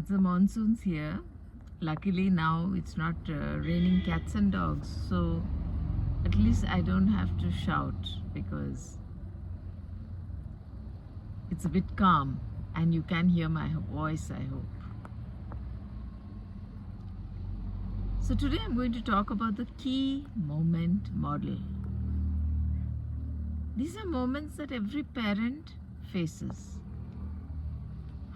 the monsoon's here. Luckily now it's not raining cats and dogs, so at least I don't have to shout because it's a bit calm and you can hear my voice, I hope. So today I'm going to talk about the key moment model. These are moments that every parent faces.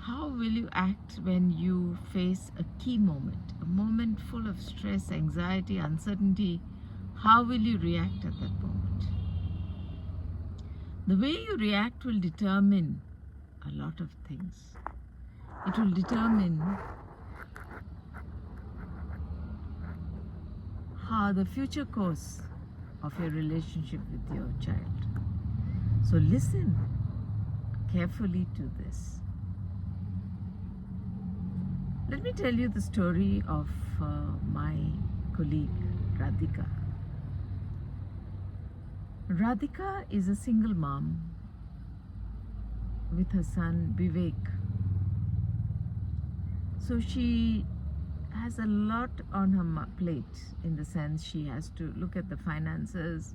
How will you act when you face a key moment, a moment full of stress, anxiety, uncertainty? How will you react at that moment? The way you react will determine a lot of things. It will determine how the future course of your relationship with your child. So listen carefully to this. Let me tell you the story of my colleague Radhika. Radhika is a single mom with her son Vivek. So she has a lot on her plate, in the sense she has to look at the finances,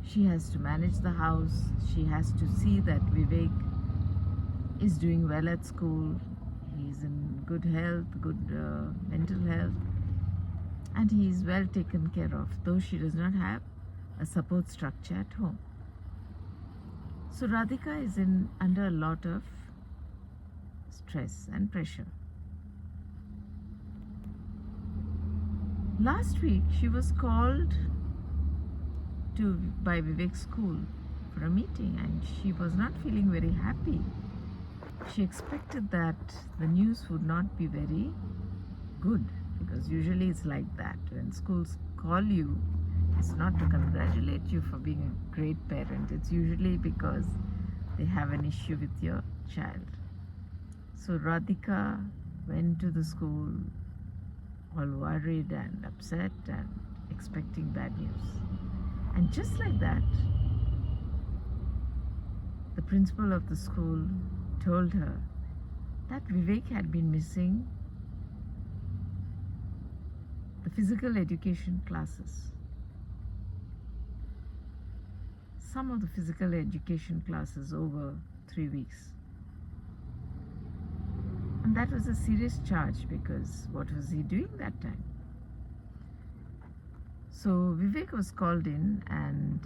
she has to manage the house, she has to see that Vivek is doing well at school, he's in good health, good mental health, and he is well taken care of, though she does not have a support structure at home. So Radhika is under a lot of stress and pressure. Last week she was called by Vivek's school for a meeting, and she was not feeling very happy. She expected that the news would not be very good, because usually it's like that. When schools call you, it's not to congratulate you for being a great parent. It's usually because they have an issue with your child. So Radhika went to the school all worried and upset and expecting bad news. And just like that, the principal of the school told her that Vivek had been missing the physical education classes. Some of the physical education classes over 3 weeks. And that was a serious charge, because what was he doing that time? So Vivek was called in, and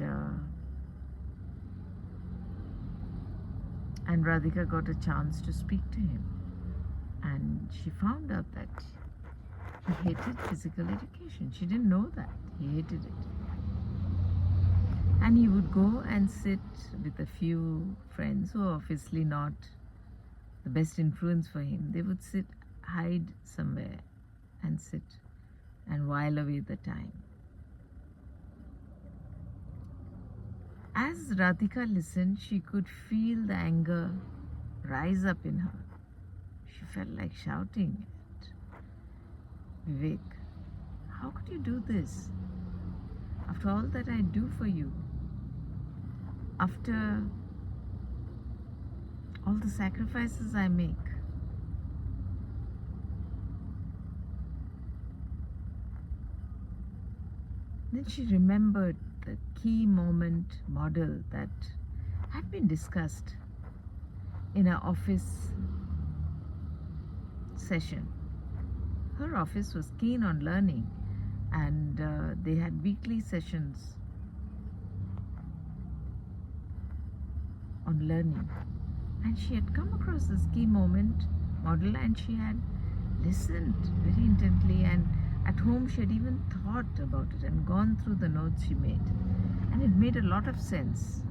Radhika got a chance to speak to him. And she found out that he hated physical education. She didn't know that. He hated it. And he would go and sit with a few friends who are obviously not the best influence for him. They would hide somewhere and sit and while away the time. As Radhika listened, she could feel the anger rise up in her. She felt like shouting at Vivek, "How could you do this? After all that I do for you, after all the sacrifices I make." Then she remembered the key moment model that had been discussed in an office session. Her office was keen on learning, and they had weekly sessions on learning. And she had come across this key moment model, and she had listened very intently, and at home she had even thought about it and gone through the notes she made, and it made a lot of sense.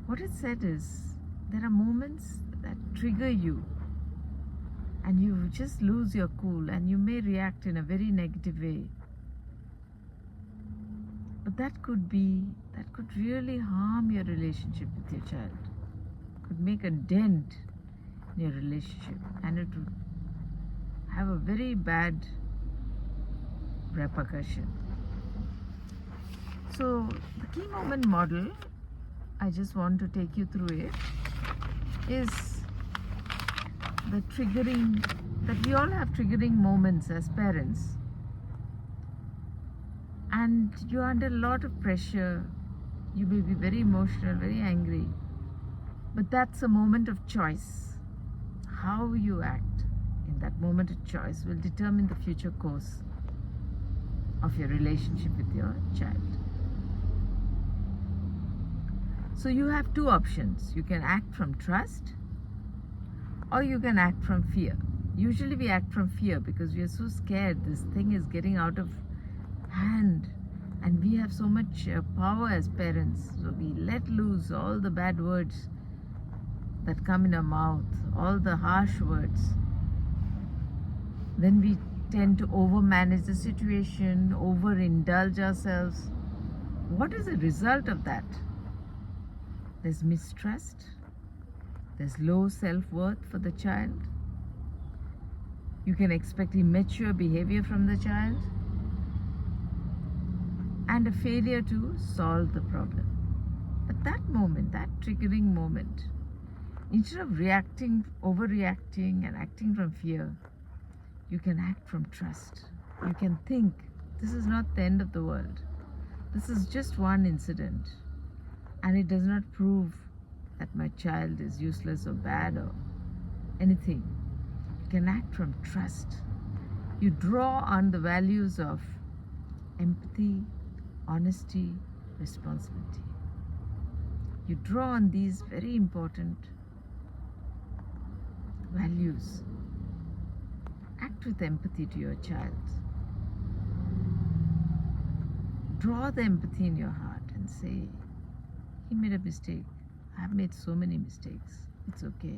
What it said is, there are moments that trigger you and you just lose your cool, and you may react in a very negative way. But that could really harm your relationship with your child, could make a dent in your relationship, and it would have a very bad repercussion. So the key moment model, I just want to take you through it, is that we all have triggering moments as parents, and you're under a lot of pressure. You may be very emotional, very angry, but that's a moment of choice. How you act in that moment of choice will determine the future course of your relationship with your child. So you have two options. You can act from trust, or you can act from fear. Usually we act from fear because we are so scared this thing is getting out of hand, and we have so much power as parents, so we let loose all the bad words that come in our mouth, all the harsh words. Then we tend to overmanage the situation, overindulge ourselves. What is the result of that? There's mistrust, there's low self-worth for the child. You can expect immature behavior from the child, and a failure to solve the problem. At that moment, that triggering moment, instead of overreacting and acting from fear, you can act from trust. You can think, this is not the end of the world. This is just one incident, and it does not prove that my child is useless or bad or anything. You can act from trust. You draw on the values of empathy, honesty, responsibility. You draw on these very important values. Act with empathy to your child. Draw the empathy in your heart and say, he made a mistake. I've made so many mistakes. It's okay.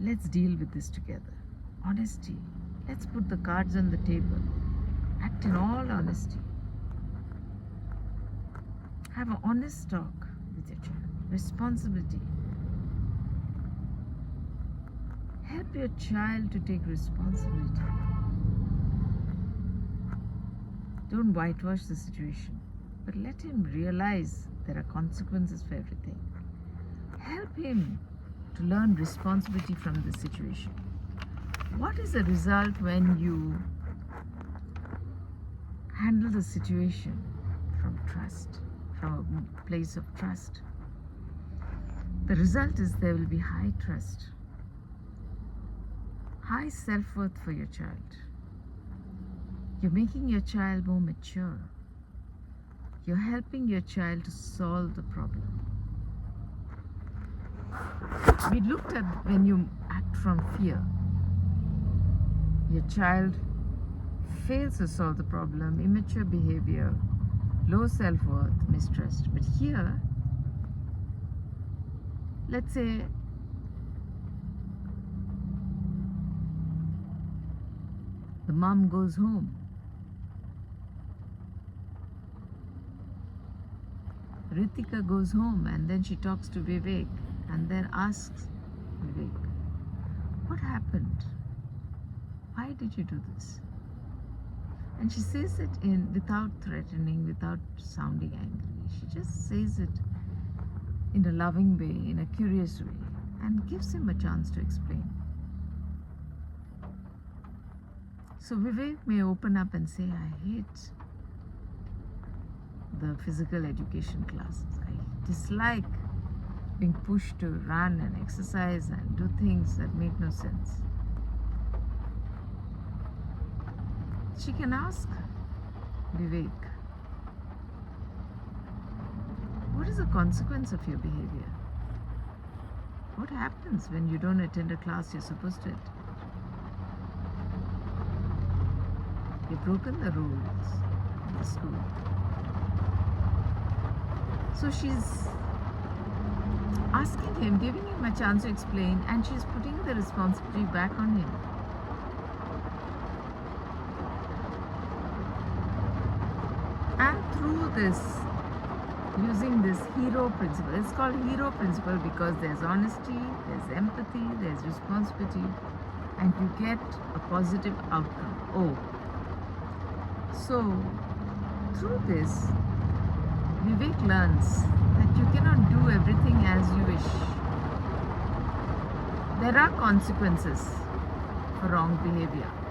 Let's deal with this together. Honesty. Let's put the cards on the table. Act in all honesty. Have an honest talk with your child. Responsibility. Help your child to take responsibility. Don't whitewash the situation, but let him realize there are consequences for everything. Help him to learn responsibility from the situation. What is the result when you handle the situation from trust, from a place of trust? The result is there will be high trust, high self-worth for your child. You're making your child more mature. You're helping your child to solve the problem. We looked at when you act from fear. Your child fails to solve the problem, immature behavior, low self-worth, mistrust. But here, let's say the mom goes home. Ritika goes home and then she talks to Vivek and then asks Vivek, what happened? Why did you do this? And she says it without threatening, without sounding angry. She just says it in a loving way, in a curious way, and gives him a chance to explain. So Vivek may open up and say, I hate the physical education classes. I dislike being pushed to run and exercise and do things that make no sense. She can ask Vivek, what is the consequence of your behavior? What happens when you don't attend a class you're supposed to attend? You've broken the rules in the school. So she's asking him, giving him a chance to explain, and she's putting the responsibility back on him. And through this, using this hero principle, it's called hero principle because there's honesty, there's empathy, there's responsibility, and you get a positive outcome. Oh. So, through this, Vivek learns that you cannot do everything as you wish. There are consequences for wrong behavior.